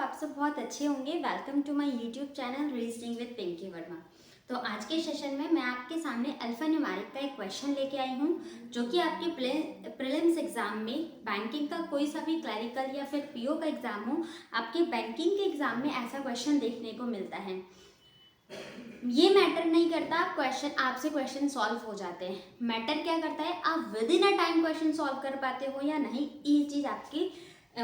आप सब बहुत अच्छे होंगे। Welcome to my YouTube channel reasoning with Pinky Verma. तो आज के सेशन में मैं आपके सामने अल्फा न्यूमेरिक का एक क्वेश्चन लेके आई हूँ, जो कि आपके प्रीलिम्स एग्जाम में बैंकिंग का कोई सा भी क्लरिकल या फिर पीओ का एग्जाम हो, आपके बैंकिंग के एग्जाम में ऐसा क्वेश्चन देखने को मिलता है। ये मैटर नहीं करता आप आपसे क्वेश्चन सॉल्व हो जाते हैं, मैटर क्या करता है आप with in a time question solve कर पाते हो या नहीं। ये चीज़ आपकी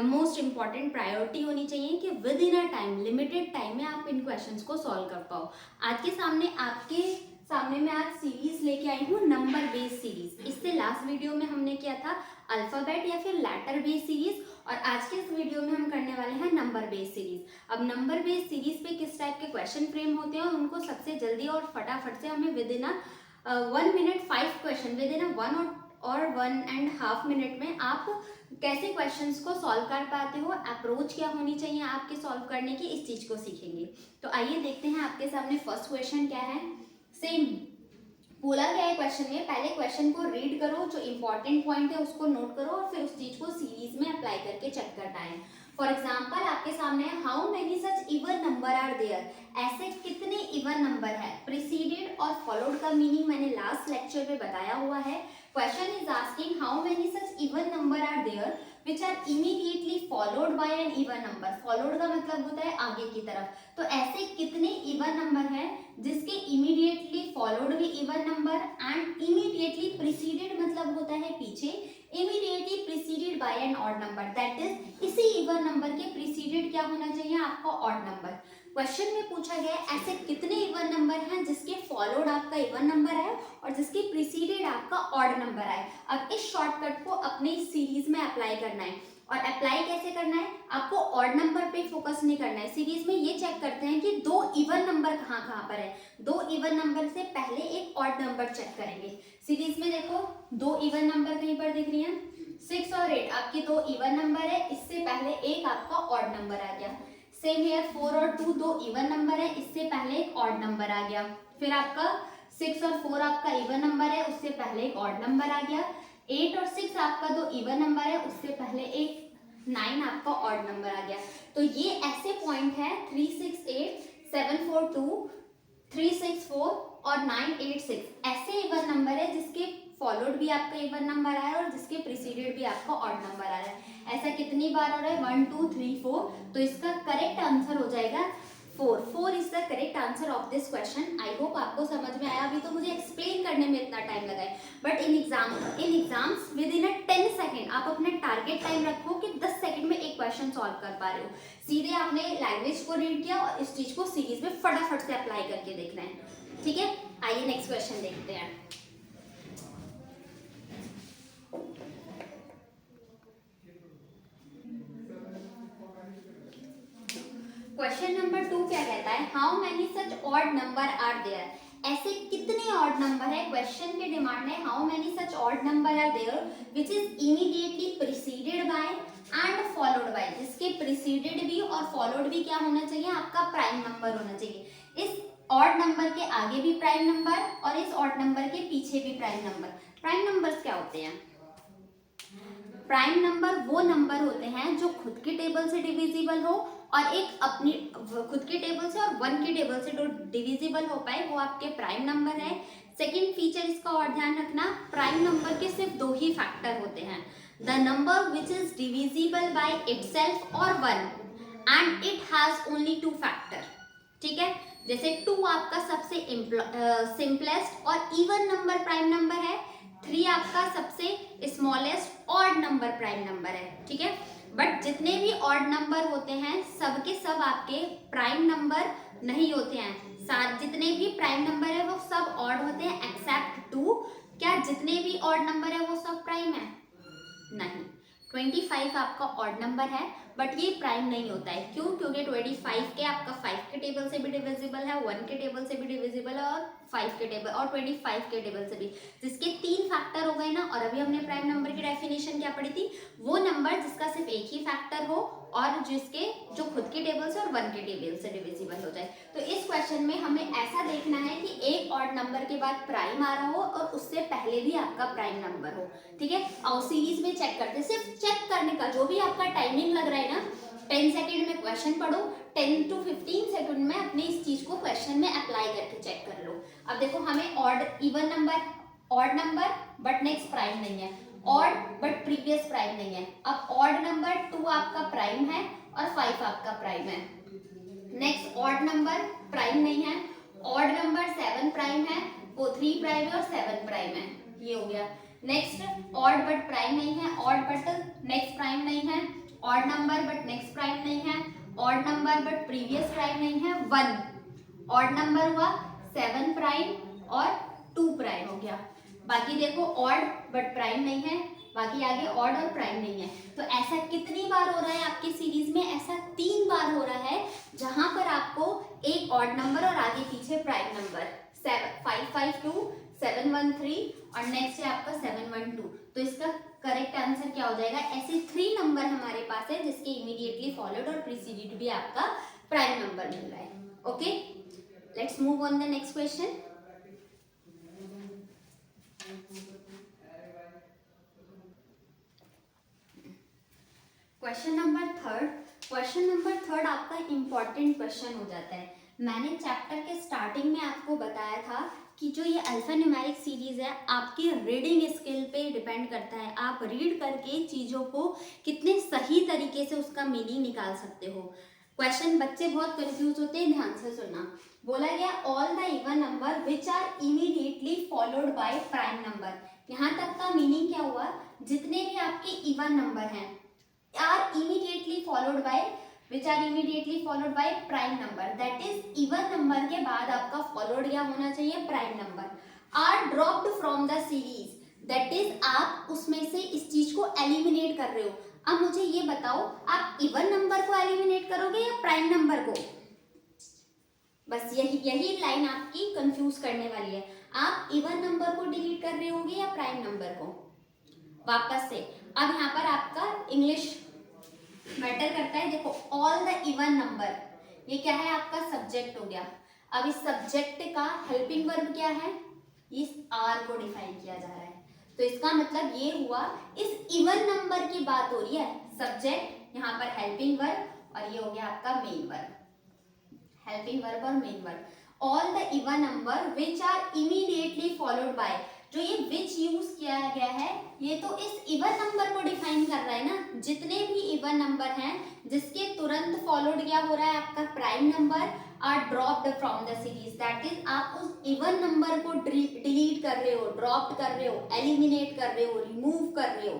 मोस्ट इंपॉर्टेंट प्रायोरिटी होनी चाहिए कि with in a time, limited time में आप इन क्वेश्चंस को सॉल्व कर पाओ। आज के सामने मैं आज सीरीज लेके आई हूँ, नंबर बेस्ड सीरीज। इससे लास्ट वीडियो में हमने किया था अल्फाबेट या फिर लेटर बेस्ड सीरीज, और आज के इस वीडियो में हम करने वाले हैं नंबर बेस्ड सीरीज। अब नंबर बेस्ड सीरीज पे किस टाइप के क्वेश्चन फ्रेम होते हैं और उनको सबसे जल्दी और फटाफट से हमें with in 1 minute 5 question with in 1.5 minute में आप कैसे क्वेश्चंस को सॉल्व कर पाते हो, अप्रोच क्या होनी चाहिए आपके सॉल्व करने की, इस चीज को सीखेंगे। तो आइए देखते हैं आपके सामने फर्स्ट क्वेश्चन क्या है। सेम बोला गया है क्वेश्चन में, पहले क्वेश्चन को रीड करो, जो इंपॉर्टेंट पॉइंट है उसको नोट करो और फिर उस चीज को सीरीज में अप्लाई करके चेक करना है। फॉर एग्जाम्पल आपके सामने है how many such even number are there, ऐसे कितने इवन नंबर है। प्रीसीडेड और फॉलोड का मीनिंग मैंने लास्ट लेक्चर में बताया हुआ है। Question is asking how many such even number are there which are immediately followed by an even number। followed का मतलब होता है आगे की तरफ। तो ऐसे कितने इवन नंबर है जिसके immediately followed भी even number and immediately preceded मतलब होता है पीछे, immediately preceded by an odd number, that is इसी इवन नंबर के preceded क्या होना चाहिए आपका odd number। क्वेश्चन में पूछा गया है ऐसे कितने इवन नंबर हैं जिसके फॉलोड आपका इवन नंबर है और जिसके प्रीसीडेड आपका ऑड नंबर है। अब इस शॉर्टकट को अपने सीरीज में अप्लाई करना है, और अप्लाई कैसे करना है, आपको ऑड नंबर पे फोकस नहीं करना है। सीरीज में ये चेक करते हैं कि दो इवन नंबर कहाँ कहाँ पर है। दो इवन नंबर से पहले एक ऑड नंबर चेक करेंगे। सीरीज में देखो दो इवन नंबर कहीं पर दिख रही है, 6 और 8 आपकी दो इवन नंबर है, इससे पहले एक आपका ऑड नंबर आ गया। सेम हियर 4 और 2 दो इवन नंबर है, इससे पहले एक ऑड नंबर आ गया। फिर आपका 6 और 4 आपका इवन नंबर है, उससे पहले एक ऑड नंबर आ गया। 8 और 6 आपका दो इवन नंबर है, उससे पहले एक 9 आपका ऑड नंबर आ गया। तो ये ऐसे पॉइंट है 3 6 8 7 4 2 3 6 4 और 9 8 6, ऐसे इवन नंबर है जिसके फॉलोड भी आपका इवन नंबर आया और जिसके प्रीसीडेड भी आपका ऑड नंबर आ रहा है। ऐसा कितनी बार हो रहा है, 1 2 3 4। तो इसका करेक्ट आंसर हो जाएगा 4। 4 is the correct answer of this question. I hope आपको समझ में आया। अभी तो मुझे एक्सप्लेन करने में इतना टाइम लगा है, but in exams with in 10 second आप अपने टारगेट टाइम रखो कि 10 सेकेंड में एक क्वेश्चन सॉल्व कर पा रहे हो। सीधे आपने लैंग्वेज को रीड किया और इस चीज को सीरीज में फटाफट से अप्लाई करके देखना है। ठीक है, आइए नेक्स्ट क्वेश्चन देखते हैं। क्वेश्चन नंबर 2 क्या कहता है, how many such odd number are there, ऐसे कितने ऑड नंबर है। क्वेश्चन के डिमांड है how many such odd number are there which is immediately preceded by and followed by, जिसके प्रीसीडेड भी और फॉलोड भी क्या होना चाहिए आपका प्राइम नंबर होना चाहिए। इस ऑड नंबर के आगे भी प्राइम नंबर और इस ऑड नंबर के पीछे भी प्राइम नंबर। प्राइम नंबर्स क्या होते हैं, प्राइम नंबर वो नंबर होते हैं जो खुद के टेबल से डिविजिबल हो और एक अपनी खुद के टेबल से और 1 के टेबल से डिविजिबल हो पाए, वो आपके प्राइम नंबर है। सेकंड फीचर इसका और ध्यान रखना, प्राइम नंबर के सिर्फ 2 ही फैक्टर होते हैं, the number which is divisible by itself और 1 and it has only 2 factor. ठीक है, जैसे 2 आपका सबसे सिंपलेस्ट और इवन नंबर प्राइम नंबर है, 3 आपका सबसे smallest odd number prime number है। ठीक है, बट जितने भी ऑड नंबर होते हैं सबके सब आपके प्राइम नंबर नहीं होते हैं। जितने भी प्राइम नंबर है वो सब ऑड होते हैं एक्सेप्ट 2। क्या जितने भी ऑड नंबर है वो सब प्राइम है? नहीं। 25 आपका ऑड नंबर है बट ये प्राइम नहीं होता है। क्यों? क्योंकि 25 के आपका 5 के टेबल से भी डिविजिबल है, 1 के टेबल से भी डिविजिबल है और 5 के टेबल और 25 के टेबल से भी, जिसके 3 फैक्टर हो गए ना। और अभी हमने प्राइम नंबर की डेफिनेशन क्या पढ़ी थी, वो नंबर जिसका सिर्फ एक ही फैक्टर हो और जिसके जो खुद के टेबल से और 1 के टेबल से डिविजिबल हो जाए। तो इस क्वेश्चन में हमें ऐसा देखना है कि एक ऑड नंबर के बाद प्राइम आ रहा हो और उससे पहले भी आपका प्राइम नंबर हो। ठीक है, और सीरीज में चेक करते, सिर्फ चेक करने का, जो भी आपका टाइमिंग लग रहा है ना, 10 सेकंड में क्वेश्चन पढ़ो, 10 to 15 सेकंड में अपने इस चीज को क्वेश्चन में अप्लाई करके चेक कर लो। अब देखो हमें odd even number, odd number but next prime नहीं है, ऑड बट प्रीवियस प्राइम नहीं है। अब ऑड नंबर 2 आपका प्राइम है और 5 आपका प्राइम है। नेक्स्ट ऑड नंबर प्राइम नहीं है, ऑड नंबर 7 प्राइम है, वो 3 प्राइम है और 7 प्राइम है, ये हो गया। नेक्स्ट ऑड बट प्राइम नहीं है, ऑड बट नेक्स्ट प्राइम नहीं है, odd number but next prime नहीं है, odd number but previous prime नहीं है, 1 ऑड नंबर हुआ, 7 प्राइम और 2 प्राइम हो गया। बाकी देखो ऑड बट प्राइम नहीं है, बाकी आगे ऑड और प्राइम नहीं है। तो ऐसा कितनी बार हो रहा है आपकी सीरीज में? ऐसा 3 बार हो रहा है जहां पर आपको एक ऑड नंबर और आगे पीछे प्राइम नंबर 552, 713 और नेक्स्ट है आपका 712। तो इसका करेक्ट आंसर क्या हो जाएगा? ऐसे 3 नंबर हमारे पास है जिसके इमीडिएटली फॉलोड और प्रीसीडेड भी आपका प्राइम नंबर मिल रहा है। Okay, let's move on the next question. Question number third आपका इंपॉर्टेंट क्वेश्चन हो जाता है। मैंने चैप्टर के स्टार्टिंग में आपको बताया था कि जो ये अल्फा न्यूमेरिक सीरीज है आपकी रीडिंग स्किल पे डिपेंड करता है। आप रीड करके चीज़ों को कितने सही तरीके से उसका मीनिंग निकाल सकते हो। क्वेश्चन बच्चे बहुत कंफ्यूज होते हैं, ध्यान से सुनना। बोला गया all the even number which are immediately followed by prime number. यहाँ तक का मीनिंग क्या हुआ? जितने भी आपके इवन नंबर हैं are immediately followed by which are immediately followed by prime number, that is even number के बाद आपका followed क्या होना चाहिए? prime number are dropped from the series, that is आप उसमें से इस चीज को एलिमिनेट कर रहे हो। अब मुझे ये बताओ, आप इवन नंबर को एलिमिनेट करोगे या प्राइम नंबर को? बस यही लाइन आपकी कंफ्यूज करने वाली है। आप इवन नंबर को डिलीट कर रहे होगे या प्राइम नंबर को? वापस से अब यहाँ पर आपका इंग्लिश मैटर करता है। देखो ऑल द इवन नंबर, ये क्या है? आपका सब्जेक्ट हो गया। अब इस सब्जेक्ट का हेल्पिंग वर्ब क्या है? इस आर को डिफाइन किया जा रहा है। तो इसका मतलब ये हुआ इस इवन नंबर की बात हो रही है। सब्जेक्ट, यहाँ पर हेल्पिंग वर्ब और ये हो गया आपका मेन वर्ब, हेल्पिंग वर्ब और main verb. All the even number which are immediately followed by, जो ये विच यूज किया गया है ये तो इस इवन नंबर को डिफाइन कर रहा है ना। जितने भी इवन नंबर हैं जिसके तुरंत फॉलोड क्या हो रहा है? आपका prime number are dropped from the series, that is आप उस इवन नंबर को डिलीट कर रहे हो, ड्रॉप कर रहे हो, एलिमिनेट कर रहे हो, रिमूव कर रहे हो।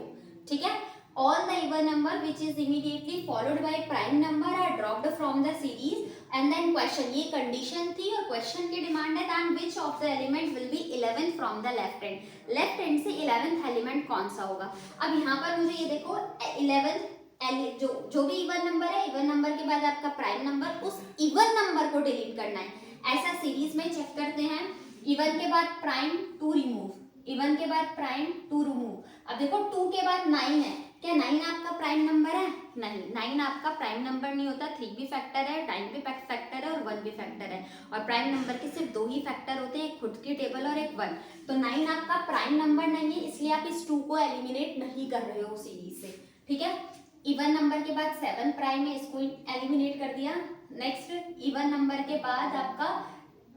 ठीक है, all the even number which is immediately followed by prime number are dropped from the series, and then question, ये condition थी और question की demand है that which of the element will be 11 from the left hand, left hand से 11th element कौन सा होगा? अब यहाँ पर मुझे ये देखो 11 जो भी इवन नंबर है, इवन नंबर के बाद आपका प्राइम नंबर, उस इवन नंबर को डिलीट करना है। ऐसा सीरीज में चेक करते हैं, इवन के बाद प्राइम टू रिमूव, इवन के बाद प्राइम टू रिमूव। अब देखो 2 के बाद 9 है, क्या 9 आपका प्राइम नंबर है? नहीं, 9 आपका प्राइम नंबर नहीं होता। 3 भी फैक्टर है, 9 भी फैक्टर है और 1 भी फैक्टर है। और प्राइम नंबर के सिर्फ 2 ही फैक्टर होते हैं, एक खुद की टेबल और एक 1। तो 9 आपका प्राइम नंबर नहीं है, इसलिए आप इस 2 को एलिमिनेट नहीं कर रहे हो सीरीज से। ठीक है, इवन नंबर के बाद 7 प्राइम है, इसको एलिमिनेट कर दिया। नेक्स्ट इवन नंबर के बाद आपका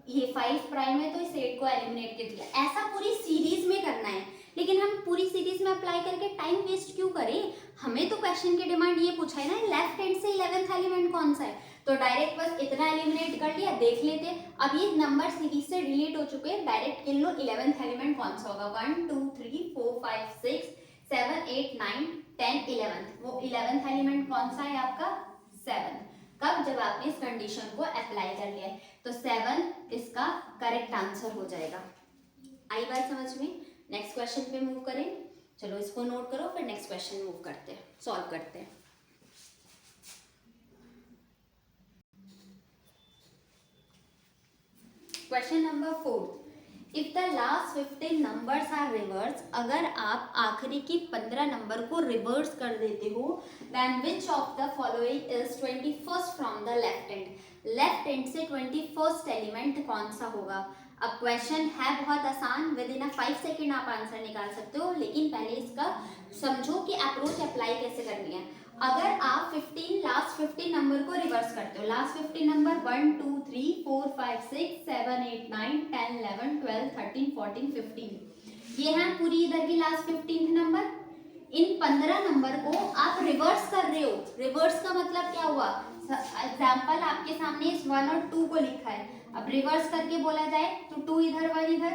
ये 5 प्राइम है, तो इस 8 को एलिमिनेट कर दिया। ऐसा पूरी सीरीज में करना है, लेकिन हम पूरी सीरीज में अप्लाई करके टाइम वेस्ट क्यों करें? हमें तो क्वेश्चन की डिमांड ये पूछा है ना, लेफ्ट हैंड से 11th एलिमेंट कौन सा है, तो डायरेक्ट बस इतना एलिमिनेट कर लिया, देख लेते। अब ये नंबर सीरीज से डिलीट हो चुके हैं, डायरेक्ट गिन लो 11th एलिमेंट कौन सा होगा। 1 2 3 4 5 6 7 8 9 10 11th, वो 11th एलिमेंट कौन सा है आपका? 7। कब? जब आपने इस कंडीशन को अप्लाई कर लिया है, तो 7 इसका करेक्ट आंसर हो जाएगा। आई बात समझ में? नेक्स्ट क्वेश्चन पे मूव करें। चलो इसको नोट करो, फिर नेक्स्ट क्वेश्चन मूव करते हैं, सॉल्व करते हैं। Question number 4, if the last 15 numbers are reverse, अगर आप आखिरी की 15 नंबर को रिवर्स कर देते हो, then which of the following is 21st from the left hand, left hand से 21st एलिमेंट कौन सा होगा? अब क्वेश्चन है बहुत आसान, विद इन 5 सेकेंड आप आंसर निकाल सकते हो, लेकिन पहले इसका समझो कि अप्रोच अप्रोच अप्लाई कैसे करनी है। अगर आप 15 लास्ट 15 नंबर को रिवर्स करते हो, लास्ट 15 नंबर 1 2 3 4 5 6 7 8 9 10 11 12 13 14 15, ये हैं पूरी इधर की लास्ट 15 नंबर। इन 15 नंबर को आप रिवर्स कर रहे हो। रिवर्स का मतलब क्या हुआ, एग्जाम्पल आपके सामने इस 1 और 2 को लिखा है, अब रिवर्स करके बोला जाए तो 2 इधर 1 इधर,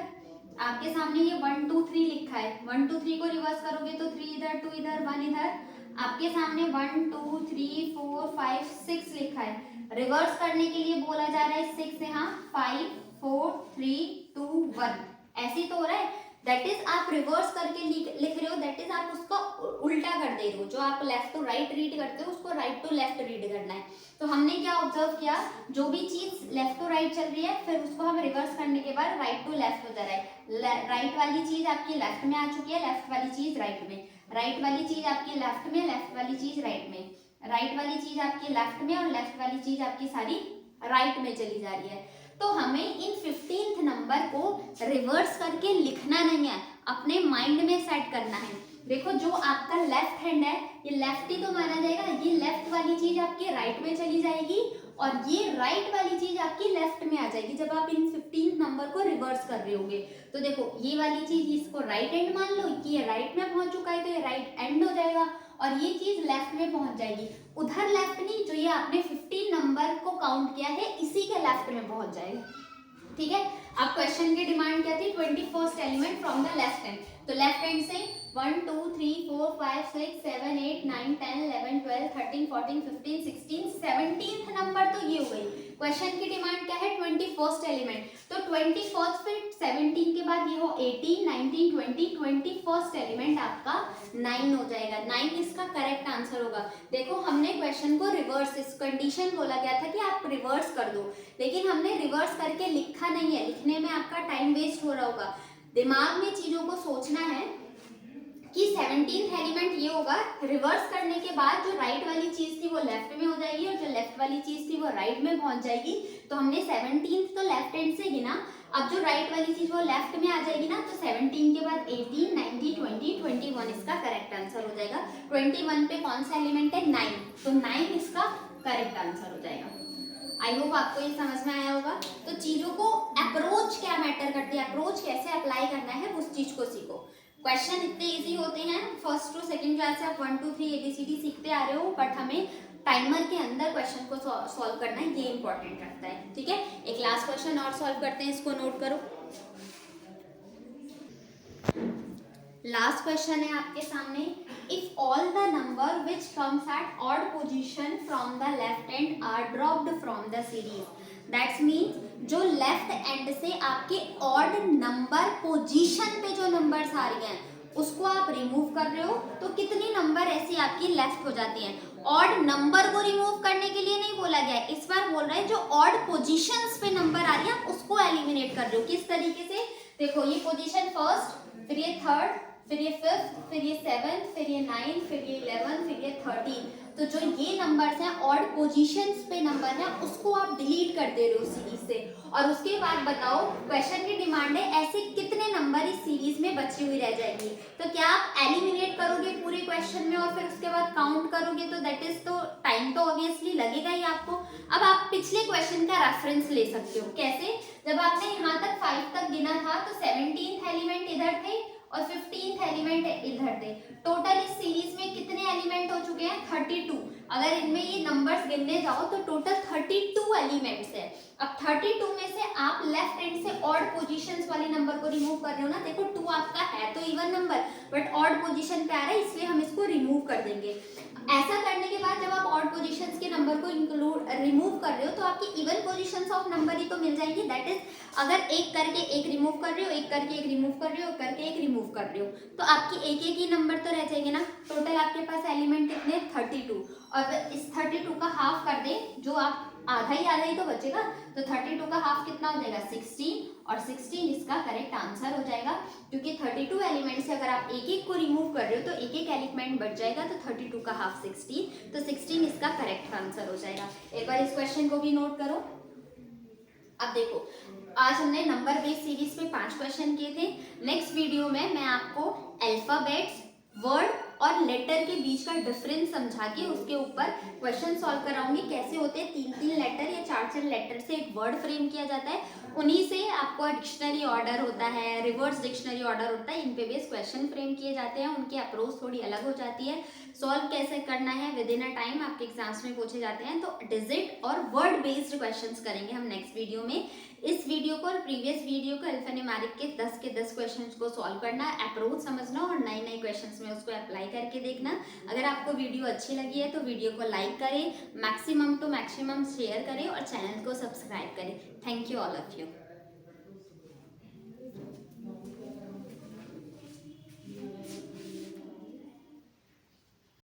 आपके सामने ये 1 2 3 लिखा है, 1 2 3 को रिवर्स करोगे तो 3 इधर 2 इधर 1 इधर, आपके सामने 1 2 3 4 5 6 लिखा है। रिवर्स करने के लिए बोला जा रहा है 6 से, हाँ 5 4 3 2 1, ऐसे तो हो रहा है। दैट इज आप रिवर्स करके लिख रहे हो, दैट इज आप उसका उल्टा कर दे रहे हो। जो आप लेफ्ट टू राइट रीड करते हो उसको राइट टू लेफ्ट रीड करना है। तो हमने क्या ऑब्जर्व किया, जो भी चीज लेफ्ट टू राइट चल रही है फिर उसको हम रिवर्स करने के बाद राइट टू लेफ्ट हो जा रहा है। राइट वाली चीज आपकी लेफ्ट में आ चुकी है, लेफ्ट वाली चीज राइट में, राइट वाली चीज आपकी लेफ्ट में, लेफ्ट वाली चीज राइट में, राइट वाली चीज आपकी लेफ्ट में और लेफ्ट वाली चीज आपकी सारी राइट में चली जा रही है। तो हमें इन 15th नंबर को रिवर्स करके लिखना नहीं है, अपने माइंड में सेट करना है। देखो जो आपका लेफ्ट हैंड है ये लेफ्ट ही तो माना जाएगा, ये लेफ्ट वाली चीज आपकी राइट में चली जाएगी और ये राइट वाली चीज आपकी लेफ्ट में आ जाएगी जब आप इन 15th नंबर को रिवर्स कर रहे होगे। तो देखो ये वाली चीज, इसको राइट एंड मान लो कि ये राइट में पहुंच चुका है तो ये राइट एंड हो जाएगा और ये चीज लेफ्ट में पहुंच जाएगी। उधर लेफ्ट नहीं, जो ये आपने 15 नंबर को काउंट किया है इसी के लेफ्ट में पहुंच जाएगा। ठीक है, अब क्वेश्चन की डिमांड क्या थी, 21st element from the left hand. तो लेफ्ट हैंड से 1 2 3 4 5 6 7 8 9 10 11 12 13 14 15 16 17th नंबर तो ये हो गई। क्वेश्चन की डिमांड क्या है, 21st एलिमेंट। तो 21st फिर 17 के बाद ये हो 18 19 20, 21st एलिमेंट आपका 9 हो जाएगा। 9 इसका करेक्ट आंसर होगा। देखो हमने क्वेश्चन को रिवर्स, इस कंडीशन बोला गया था कि आप रिवर्स कर दो, लेकिन हमने रिवर्स करके लिखा नहीं है, लिखने में आपका टाइम वेस्ट हो रहा होगा। दिमाग में चीजों को सोचना है कि 17th एलिमेंट ये होगा, रिवर्स करने के बाद जो राइट वाली चीज थी वो लेफ्ट में हो जाएगी और जो लेफ्ट वाली चीज थी वो राइट में पहुंच जाएगी। तो हमने 17th तो लेफ्ट हैंड से गिना, अब जो राइट वाली चीज वो लेफ्ट में आ जाएगी ना, तो 17 के बाद 18 19 20 21 इसका करेक्ट आंसर हो जाएगा। 21 पे कौन सा एलिमेंट है, 9, तो 9 इसका करेक्ट आंसर हो जाएगा। आई होप आपको ये समझ में आया होगा। तो चीजों को अप्रोच क्या मैटर करती है, अप्रोच कैसे अप्लाई करना है उस चीज को सीखो। क्वेश्चन इतने इजी होते हैं, फर्स्ट टू सेकंड क्लास से आप 1 2 3 ABCD सीखते आ रहे हो, बट हमें टाइमर के अंदर क्वेश्चन को सॉल्व करना है, ये इंपॉर्टेंट रखता है। ठीक है, एक लास्ट क्वेश्चन और सॉल्व करते हैं, इसको नोट करो। लास्ट क्वेश्चन है आपके सामने, if all the number which comes at odd position from the left end are dropped from the series, that's means जो लेफ्ट एंड से आपके ऑड नंबर पोजीशन पे जो नंबर्स आ रही हैं उसको आप रिमूव कर रहे हो, तो कितनी नंबर ऐसी आपकी लेफ्ट हो जाती हैं। ऑड नंबर को रिमूव करने के लिए नहीं बोला गया है, इस बार बोल रहा है जो ऑड पोजीशंस पे नंबर आ रही है उसको एलिमिनेट कर रहे हो। किस तरीके से, देखो ये पोजीशन फर्स्ट, फिर ये थर्ड, फिर ये फिफ्थ, फिर ये 7, फिर ये 9, फिर ये 11, फिर ये 13, तो जो ये नंबर्स हैं ऑड पोजीशंस पे नंबर हैं उसको आप डिलीट कर दे रहे हो सीरीज से। और उसके बाद बताओ, क्वेश्चन की डिमांड है ऐसे कितने नंबर इस सीरीज में बची हुई रह जाएंगी। तो क्या आप एलिमिनेट करोगे पूरे क्वेश्चन में और फिर उसके बाद काउंट करोगे, तो दैट इज, तो टाइम तो ऑब्वियसली लगेगा ही आपको। अब आप पिछले क्वेश्चन का रेफरेंस ले सकते हो, कैसे, जब आपने यहाँ तक 5 तक गिना था तो 17th एलिमेंट इधर थे और 15th एलिमेंट इधर थे। टोटल इस सीरीज में कितने एलिमेंट हो चुके हैं, 32। अगर इनमें ये नंबर्स गिनने जाओ तो टोटल 32 एलिमेंट्स है। अब 32 में से आप लेफ्ट हैंड से ऑड पोजीशंस वाले नंबर को रिमूव कर रहे हो ना, देखो 2 आपका है तो even number, but odd position पे आ रहा है इसलिए हम इसको रिमूव कर देंगे। ऐसा करने के बाद जब आप ऑड पोजीशंस के नंबर को रिमूव कर रहे हो तो आपकी इवन पोजीशंस ऑफ नंबर ही तो मिल जाएंगी। दैट इज, अगर एक करके एक रिमूव कर रहे हो, एक करके एक रिमूव कर रहे हो, करके एक रिमूव कर रहे हो, तो आपकी एक एक ही नंबर तो रह जाएंगे ना। टोटल आपके पास एलिमेंट कितने, 32, और इस 32 का हाफ कर दे, जो आप आधा ही तो बचेगा, तो 32 का हाफ कितना हो जाएगा, 16, और 16 इसका करेक्ट आंसर हो जाएगा। क्योंकि 32 एलिमेंट से अगर आप एक एक को रिमूव कर रहे हो तो एक एक एलिमेंट बच जाएगा, तो 32 का हाफ 16, तो 16 इसका करेक्ट आंसर हो जाएगा। एक बार इस क्वेश्चन को भी नोट करो। अब देखो, आज हमने नंबर बेस्ड सीरीज पे 5 क्वेश्चन किए थे। नेक्स्ट वीडियो में मैं आपको अल्फाबेट्स, वर्ड और और लेटर के बीच का डिफरेंस समझा के उसके ऊपर क्वेश्चन सॉल्व कराऊंगी। कैसे होते हैं, 3-3 लेटर या 4-4 लेटर से एक वर्ड फ्रेम किया जाता है, उन्हीं से आपको डिक्शनरी ऑर्डर होता है, रिवर्स डिक्शनरी ऑर्डर होता है, इन पे बेस क्वेश्चन फ्रेम किए जाते हैं। उनकी अप्रोच थोड़ी अलग हो जाती है, सॉल्व कैसे करना है विद इन अ टाइम आपके एग्जाम्स में पूछे जाते हैं। तो डिजिट और वर्ड बेस्ड क्वेश्चंस करेंगे हम नेक्स्ट वीडियो में। इस वीडियो को और प्रीवियस वीडियो को अल्फान्यूमेरिक के 10 क्वेश्चंस को सॉल्व करना, अप्रोच समझना और नए नए क्वेश्चंस में उसको अप्लाई करके देखना। अगर आपको वीडियो अच्छी लगी है तो वीडियो को लाइक करें, मैक्सिमम टू मैक्सिमम शेयर करें और चैनल को सब्सक्राइब करें। Thank you all of you.